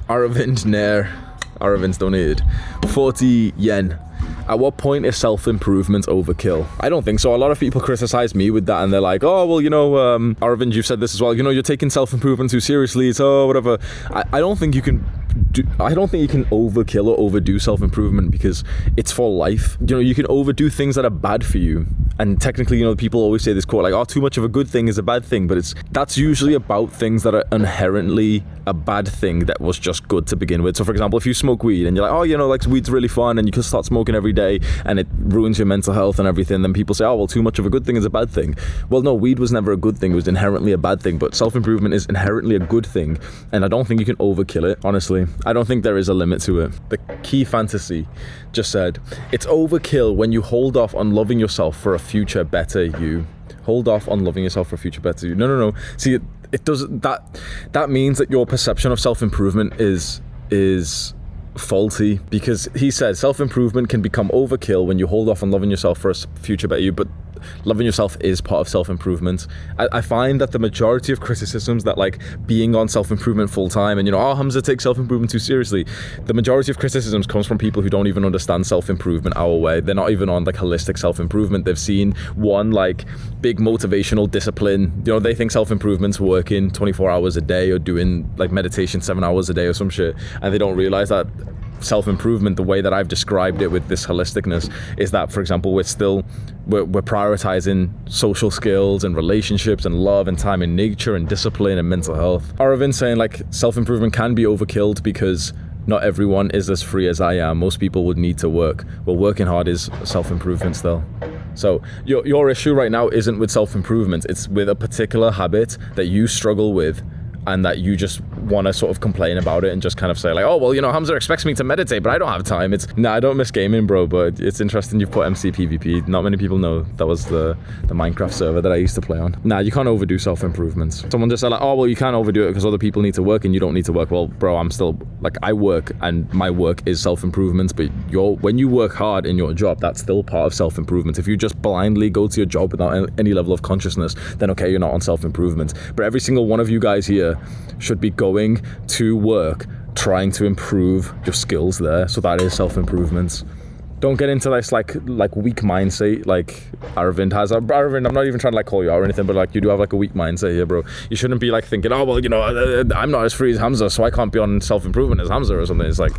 Aravind Nair, Aravind's donated 40 yen. At what point is self-improvement overkill? I don't think so. A lot of people criticize me with that, and they're like, oh, well, Aravind, you've said this as well, you're taking self-improvement too seriously, so whatever. I don't think you can overkill or overdo self-improvement, because it's for life. You can overdo things that are bad for you, and technically, people always say this quote like, oh, too much of a good thing is a bad thing, but that's usually about things that are inherently a bad thing that was just good to begin with. So for example, if you smoke weed and you're like, oh, like weed's really fun and you can start smoking every day and it ruins your mental health and everything, then people say, oh, well, too much of a good thing is a bad thing. Well, no, weed was never a good thing. It was inherently a bad thing, but self-improvement is inherently a good thing, and I don't think you can overkill it, honestly. I don't think there is a limit to it. The Key Fantasy just said, it's overkill when you hold off on loving yourself for a future better you. Hold off on loving yourself for a future better you. No. See, it does that means that your perception of self-improvement is faulty, because he said self-improvement can become overkill when you hold off on loving yourself for a future better you, but loving yourself is part of self-improvement. I find that the majority of criticisms that like being on self-improvement full time and oh, Hamza takes self-improvement too seriously, the majority of criticisms comes from people who don't even understand self-improvement our way. They're not even on like holistic self-improvement. They've seen one like big motivational discipline. They think self-improvement's working 24 hours a day or doing like meditation 7 hours a day or some shit, and they don't realize that self-improvement, the way that I've described it with this holisticness, is that, for example, we're prioritizing social skills and relationships and love and time and nature and discipline and mental health. Aravind saying like self-improvement can be overkilled because not everyone is as free as I am. Most people would need to work. Well, working hard is self-improvement still. So your issue right now isn't with self-improvement, it's with a particular habit that you struggle with and that you just want to sort of complain about it and just kind of say like, oh, well, Hamza expects me to meditate, but I don't have time. I don't miss gaming, bro, but it's interesting you've put MC PvP. Not many people know that was the Minecraft server that I used to play on. You can't overdo self-improvements. Someone just said like, oh, well, you can't overdo it because other people need to work and you don't need to work. Well, bro, I'm still, like, I work and my work is self-improvement, but when you work hard in your job, that's still part of self-improvement. If you just blindly go to your job without any level of consciousness, then okay, you're not on self-improvement. But every single one of you guys here should be going to work trying to improve your skills there. So that is self-improvement. Don't get into this like weak mindset like Aravind has. Aravind, I'm not even trying to like call you out or anything, but like you do have like a weak mindset here, bro. You shouldn't be like thinking, oh, well, I'm not as free as Hamza, so I can't be on self-improvement as Hamza or something. It's like,